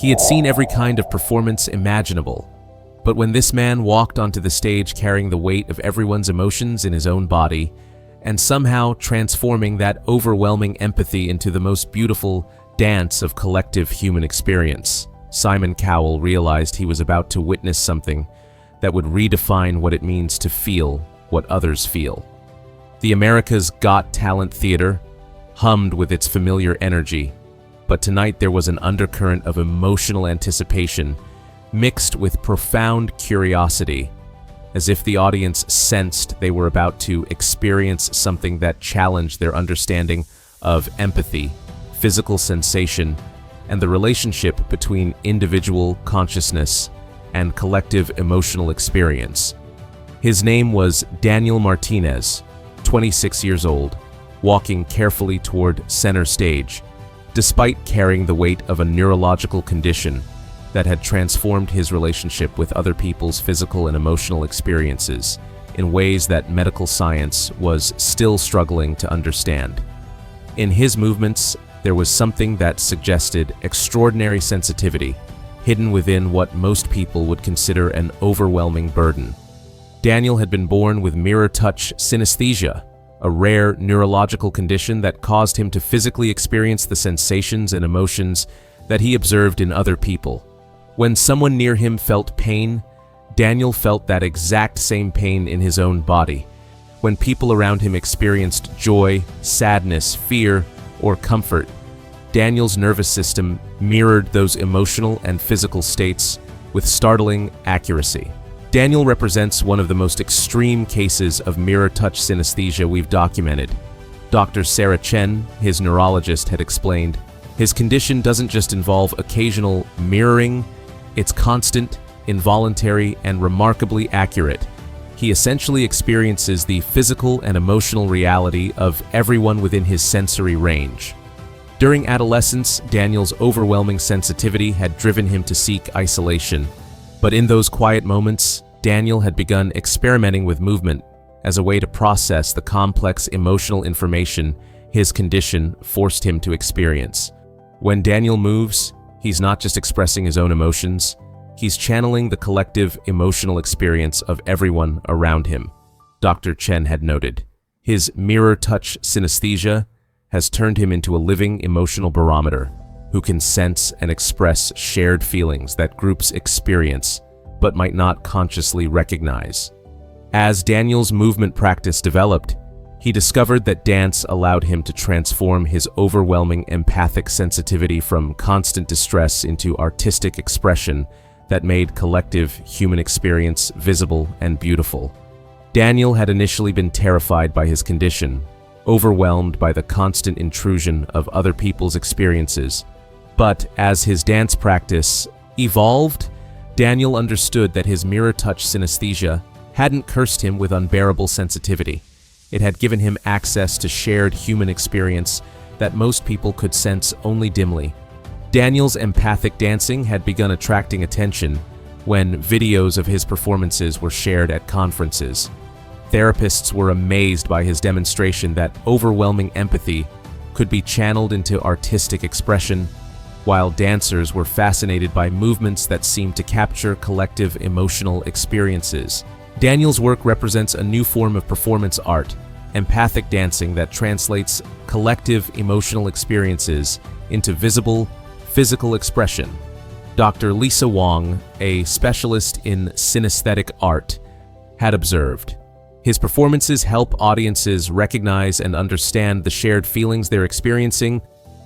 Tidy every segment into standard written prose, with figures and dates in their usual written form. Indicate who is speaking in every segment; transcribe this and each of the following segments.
Speaker 1: He had seen every kind of performance imaginable. But when this man walked onto the stage carrying the weight of everyone's emotions in his own body, and somehow transforming that overwhelming empathy into the most beautiful dance of collective human experience, Simon Cowell realized he was about to witness something that would redefine what it means to feel what others feel. The America's Got Talent theater hummed with its familiar energy, but tonight there was an undercurrent of emotional anticipation mixed with profound curiosity, as if the audience sensed they were about to experience something that challenged their understanding of empathy, physical sensation, and the relationship between individual consciousness and collective emotional experience. His name was Daniel Martinez, 26 years old, walking carefully toward center stage, despite carrying the weight of a neurological condition that had transformed his relationship with other people's physical and emotional experiences in ways that medical science was still struggling to understand. In his movements, there was something that suggested extraordinary sensitivity, hidden within what most people would consider an overwhelming burden. Daniel had been born with mirror-touch synesthesia, a rare neurological condition that caused him to physically experience the sensations and emotions that he observed in other people. When someone near him felt pain, Daniel felt that exact same pain in his own body. When people around him experienced joy, sadness, fear, or comfort, Daniel's nervous system mirrored those emotional and physical states with startling accuracy. Daniel represents one of the most extreme cases of mirror-touch synesthesia we've documented. Dr. Sarah Chen, his neurologist, had explained, his condition doesn't just involve occasional mirroring, it's constant, involuntary, and remarkably accurate. He essentially experiences the physical and emotional reality of everyone within his sensory range. During adolescence, Daniel's overwhelming sensitivity had driven him to seek isolation. But in those quiet moments, Daniel had begun experimenting with movement as a way to process the complex emotional information his condition forced him to experience. When Daniel moves, he's not just expressing his own emotions, he's channeling the collective emotional experience of everyone around him, Dr. Chen had noted. His mirror-touch synesthesia has turned him into a living emotional barometer who can sense and express shared feelings that groups experience but might not consciously recognize. As Daniel's movement practice developed, he discovered that dance allowed him to transform his overwhelming empathic sensitivity from constant distress into artistic expression that made collective human experience visible and beautiful. Daniel had initially been terrified by his condition, overwhelmed by the constant intrusion of other people's experiences. But as his dance practice evolved, Daniel understood that his mirror-touch synesthesia hadn't cursed him with unbearable sensitivity. It had given him access to shared human experience that most people could sense only dimly. Daniel's empathic dancing had begun attracting attention when videos of his performances were shared at conferences. Therapists were amazed by his demonstration that overwhelming empathy could be channeled into artistic expression, while dancers were fascinated by movements that seemed to capture collective emotional experiences. Daniel's work represents a new form of performance art, empathic dancing that translates collective emotional experiences into visible, physical expression. Dr. Lisa Wong, a specialist in synesthetic art, had observed, his performances help audiences recognize and understand the shared feelings they're experiencing,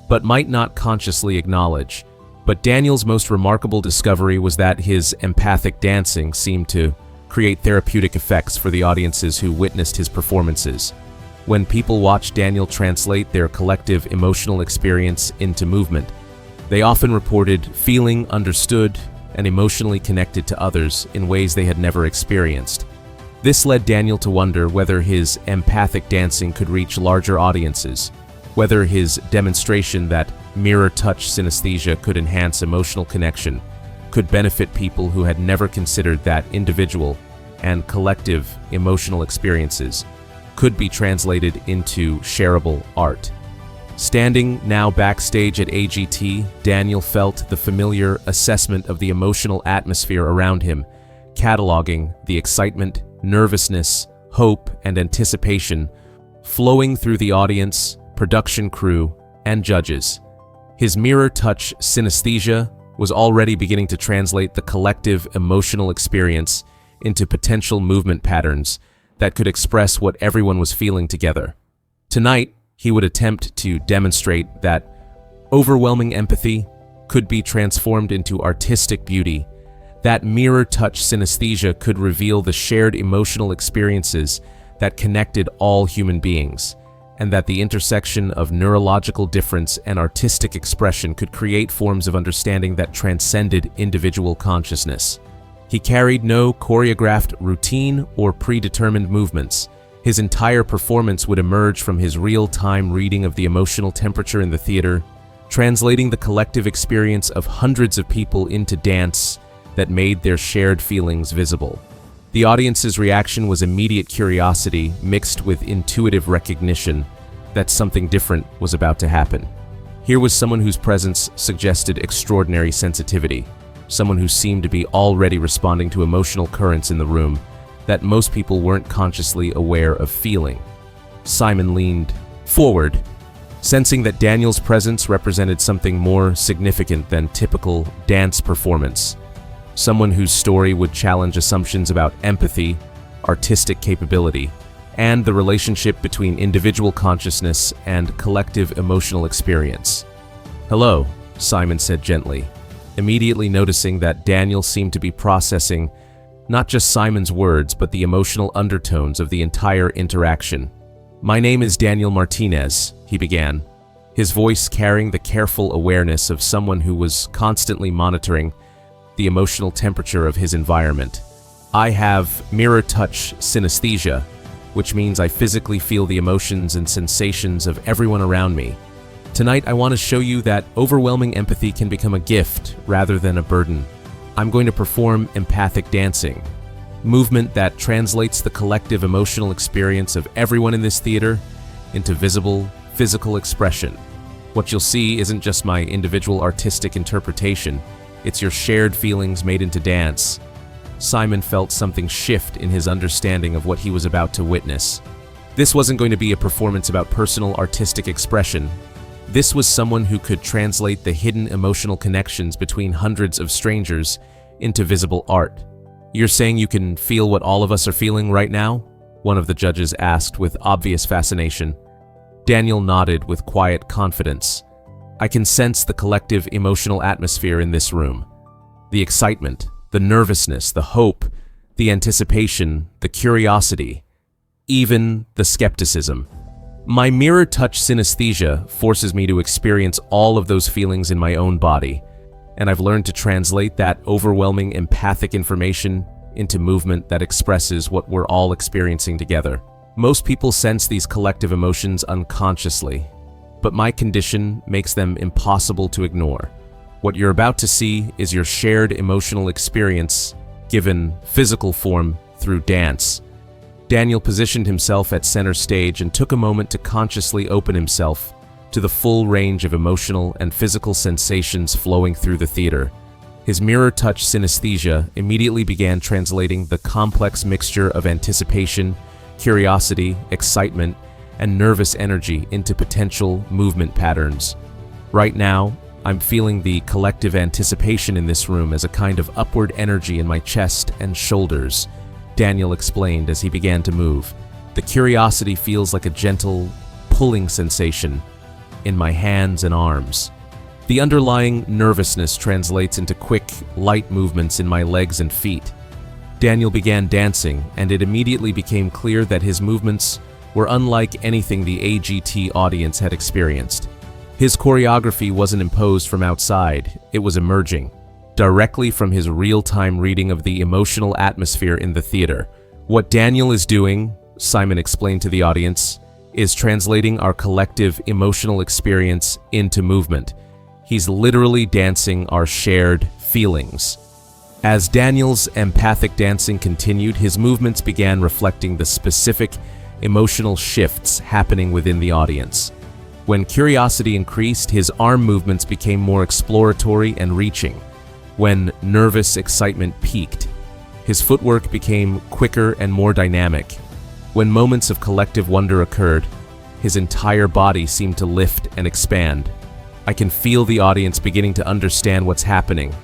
Speaker 1: but might not consciously acknowledge. But Daniel's most remarkable discovery was that his empathic dancing seemed to create therapeutic effects for the audiences who witnessed his performances. When people watched Daniel translate their collective emotional experience into movement, they often reported feeling understood and emotionally connected to others in ways they had never experienced. This led Daniel to wonder whether his empathic dancing could reach larger audiences, whether his demonstration that mirror-touch synesthesia could enhance emotional connection could benefit people who had never considered that individual and collective emotional experiences could be translated into shareable art. Standing now backstage at AGT, Daniel felt the familiar assessment of the emotional atmosphere around him, cataloging the excitement, nervousness, hope, and anticipation flowing through the audience, production crew, and judges. His mirror-touch synesthesia was already beginning to translate the collective emotional experience into potential movement patterns that could express what everyone was feeling together. Tonight, he would attempt to demonstrate that overwhelming empathy could be transformed into artistic beauty, that mirror-touch synesthesia could reveal the shared emotional experiences that connected all human beings, and that the intersection of neurological difference and artistic expression could create forms of understanding that transcended individual consciousness. He carried no choreographed routine or predetermined movements. His entire performance would emerge from his real-time reading of the emotional temperature in the theater, translating the collective experience of hundreds of people into dance that made their shared feelings visible. The audience's reaction was immediate curiosity mixed with intuitive recognition that something different was about to happen. Here was someone whose presence suggested extraordinary sensitivity, someone who seemed to be already responding to emotional currents in the room that most people weren't consciously aware of feeling. Simon leaned forward, sensing that Daniel's presence represented something more significant than typical dance performance. Someone whose story would challenge assumptions about empathy, artistic capability, and the relationship between individual consciousness and collective emotional experience. "Hello," Simon said gently, immediately noticing that Daniel seemed to be processing not just Simon's words, but the emotional undertones of the entire interaction. "My name is Daniel Martinez," he began, his voice carrying the careful awareness of someone who was constantly monitoring the emotional temperature of his environment. "I have mirror-touch synesthesia, which means I physically feel the emotions and sensations of everyone around me. Tonight, I want to show you that overwhelming empathy can become a gift rather than a burden. I'm going to perform empathic dancing, movement that translates the collective emotional experience of everyone in this theater into visible, physical expression. What you'll see isn't just my individual artistic interpretation, it's your shared feelings made into dance." Simon felt something shift in his understanding of what he was about to witness. This wasn't going to be a performance about personal artistic expression. This was someone who could translate the hidden emotional connections between hundreds of strangers into visible art. "You're saying you can feel what all of us are feeling right now?" one of the judges asked with obvious fascination. Daniel nodded with quiet confidence. "I can sense the collective emotional atmosphere in this room. The excitement, the nervousness, the hope, the anticipation, the curiosity, even the skepticism. My mirror-touch synesthesia forces me to experience all of those feelings in my own body, and I've learned to translate that overwhelming empathic information into movement that expresses what we're all experiencing together. Most people sense these collective emotions unconsciously, but my condition makes them impossible to ignore. What you're about to see is your shared emotional experience given physical form through dance." Daniel positioned himself at center stage and took a moment to consciously open himself to the full range of emotional and physical sensations flowing through the theater. His mirror-touch synesthesia immediately began translating the complex mixture of anticipation, curiosity, excitement, and nervous energy into potential movement patterns. "Right now, I'm feeling the collective anticipation in this room as a kind of upward energy in my chest and shoulders," Daniel explained as he began to move. "The curiosity feels like a gentle, pulling sensation in my hands and arms. The underlying nervousness translates into quick, light movements in my legs and feet." Daniel began dancing, and it immediately became clear that his movements were unlike anything the AGT audience had experienced. His choreography wasn't imposed from outside, it was emerging directly from his real-time reading of the emotional atmosphere in the theater. "What Daniel is doing," Simon explained to the audience, "is translating our collective emotional experience into movement. He's literally dancing our shared feelings." As Daniel's empathic dancing continued, his movements began reflecting the specific emotional shifts happening within the audience. When curiosity increased, his arm movements became more exploratory and reaching. When nervous excitement peaked, his footwork became quicker and more dynamic. When moments of collective wonder occurred, his entire body seemed to lift and expand. "I can feel the audience beginning to understand what's happening,"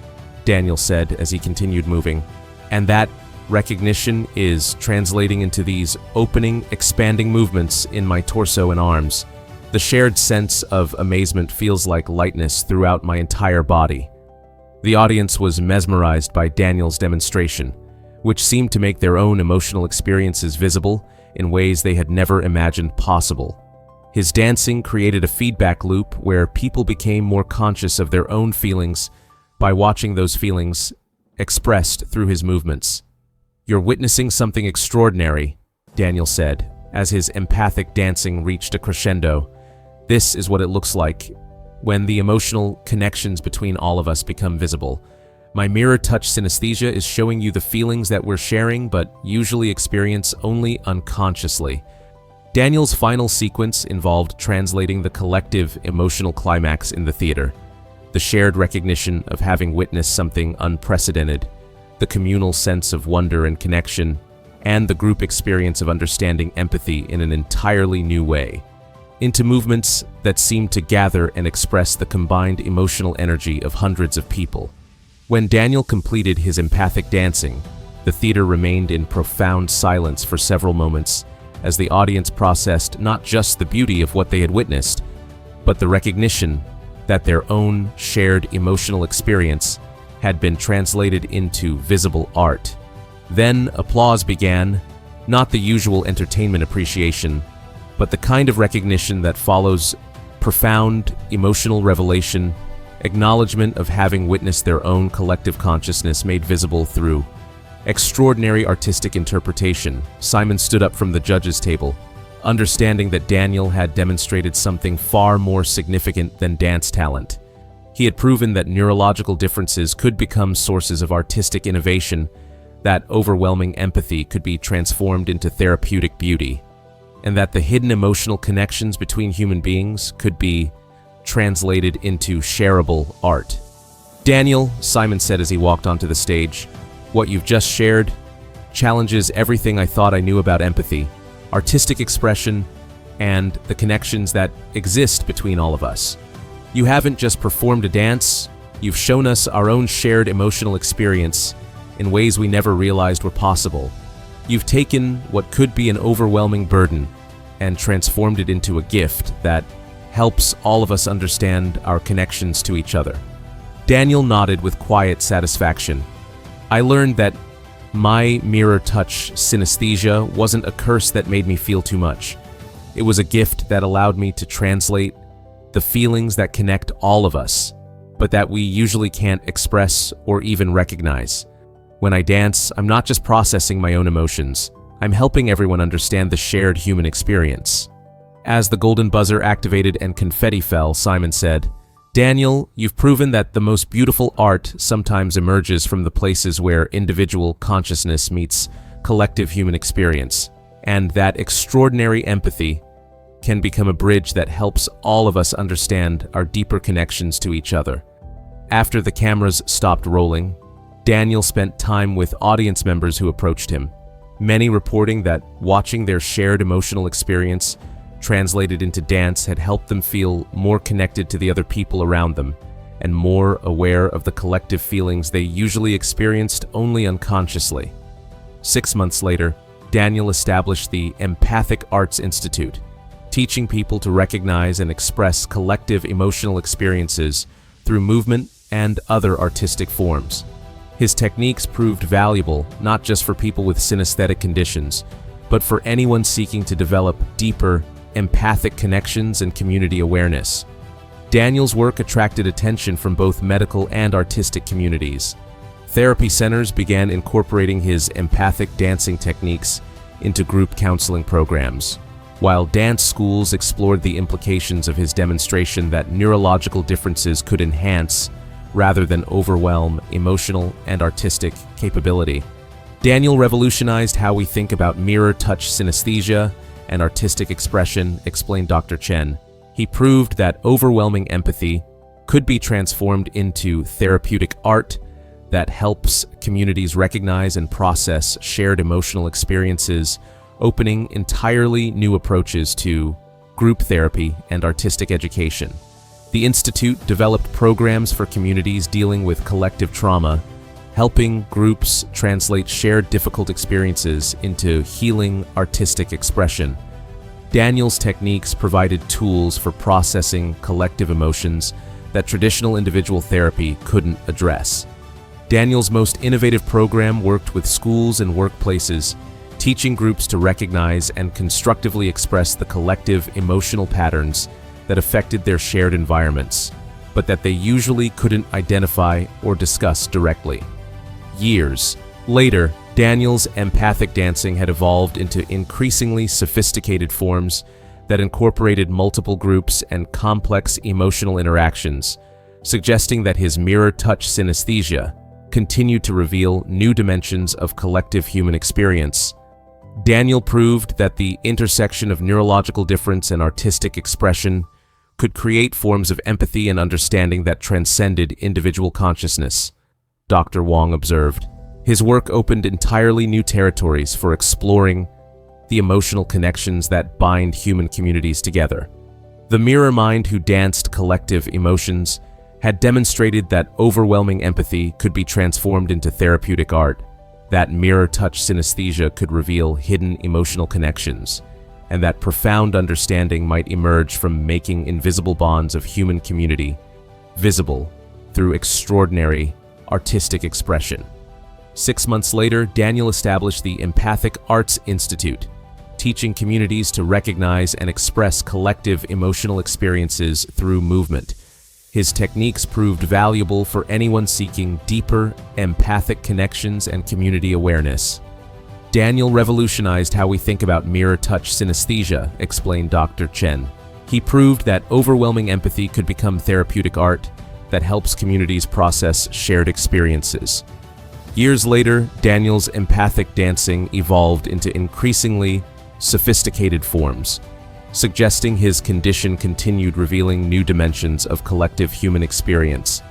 Speaker 1: Daniel said as he continued moving. "And that recognition is translating into these opening, expanding movements in my torso and arms. The shared sense of amazement feels like lightness throughout my entire body." The audience was mesmerized by Daniel's demonstration, which seemed to make their own emotional experiences visible in ways they had never imagined possible. His dancing created a feedback loop where people became more conscious of their own feelings by watching those feelings expressed through his movements. "You're witnessing something extraordinary," Daniel said, as his empathic dancing reached a crescendo. "This is what it looks like when the emotional connections between all of us become visible. My mirror touch synesthesia is showing you the feelings that we're sharing but usually experience only unconsciously." Daniel's final sequence involved translating the collective emotional climax in the theater, the shared recognition of having witnessed something unprecedented, the communal sense of wonder and connection, and the group experience of understanding empathy in an entirely new way, into movements that seemed to gather and express the combined emotional energy of hundreds of people. When Daniel completed his empathic dancing, the theater remained in profound silence for several moments as the audience processed not just the beauty of what they had witnessed, but the recognition that their own shared emotional experience had been translated into visible art. Then applause began, not the usual entertainment appreciation, but the kind of recognition that follows profound emotional revelation, acknowledgement of having witnessed their own collective consciousness made visible through extraordinary artistic interpretation. Simon stood up from the judges' table, understanding that Daniel had demonstrated something far more significant than dance talent. He had proven that neurological differences could become sources of artistic innovation, that overwhelming empathy could be transformed into therapeutic beauty, and that the hidden emotional connections between human beings could be translated into shareable art. "Daniel," Simon said as he walked onto the stage, "what you've just shared challenges everything I thought I knew about empathy, artistic expression, and the connections that exist between all of us. You haven't just performed a dance, you've shown us our own shared emotional experience in ways we never realized were possible. You've taken what could be an overwhelming burden and transformed it into a gift that helps all of us understand our connections to each other." Daniel nodded with quiet satisfaction. "I learned that my mirror touch synesthesia wasn't a curse that made me feel too much. It was a gift that allowed me to translate the feelings that connect all of us, but that we usually can't express or even recognize. When I dance, I'm not just processing my own emotions, I'm helping everyone understand the shared human experience." As the golden buzzer activated and confetti fell, Simon said, "Daniel, you've proven that the most beautiful art sometimes emerges from the places where individual consciousness meets collective human experience, and that extraordinary empathy can become a bridge that helps all of us understand our deeper connections to each other." After the cameras stopped rolling, Daniel spent time with audience members who approached him, many reporting that watching their shared emotional experience translated into dance had helped them feel more connected to the other people around them and more aware of the collective feelings they usually experienced only unconsciously. 6 months later, Daniel established the Empathic Arts Institute, teaching people to recognize and express collective emotional experiences through movement and other artistic forms. His techniques proved valuable not just for people with synesthetic conditions, but for anyone seeking to develop deeper, empathic connections and community awareness. Daniel's work attracted attention from both medical and artistic communities. Therapy centers began incorporating his empathic dancing techniques into group counseling programs, while dance schools explored the implications of his demonstration that neurological differences could enhance rather than overwhelm emotional and artistic capability. Daniel revolutionized how we think about mirror touch synesthesia and artistic expression, explained Dr. Chen. He proved that overwhelming empathy could be transformed into therapeutic art that helps communities recognize and process shared emotional experiences, opening entirely new approaches to group therapy and artistic education. The Institute developed programs for communities dealing with collective trauma, helping groups translate shared difficult experiences into healing artistic expression. Daniel's techniques provided tools for processing collective emotions that traditional individual therapy couldn't address. Daniel's most innovative program worked with schools and workplaces, teaching groups to recognize and constructively express the collective emotional patterns that affected their shared environments, but that they usually couldn't identify or discuss directly. Years later, Daniel's empathic dancing had evolved into increasingly sophisticated forms that incorporated multiple groups and complex emotional interactions, suggesting that his mirror-touch synesthesia continued to reveal new dimensions of collective human experience. Daniel proved that the intersection of neurological difference and artistic expression could create forms of empathy and understanding that transcended individual consciousness, Dr. Wong observed. His work opened entirely new territories for exploring the emotional connections that bind human communities together. The mirror mind who danced collective emotions had demonstrated that overwhelming empathy could be transformed into therapeutic art, that mirror-touch synesthesia could reveal hidden emotional connections, and that profound understanding might emerge from making invisible bonds of human community visible through extraordinary artistic expression. 6 months later, Daniel established the Empathic Arts Institute, teaching communities to recognize and express collective emotional experiences through movement. His techniques proved valuable for anyone seeking deeper, empathic connections and community awareness. Daniel revolutionized how we think about mirror-touch synesthesia, explained Dr. Chen. He proved that overwhelming empathy could become therapeutic art that helps communities process shared experiences. Years later, Daniel's empathic dancing evolved into increasingly sophisticated forms, suggesting his condition continued revealing new dimensions of collective human experience.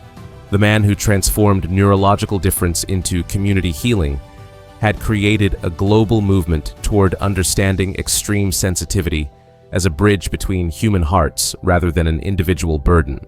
Speaker 1: The man who transformed neurological difference into community healing had created a global movement toward understanding extreme sensitivity as a bridge between human hearts rather than an individual burden.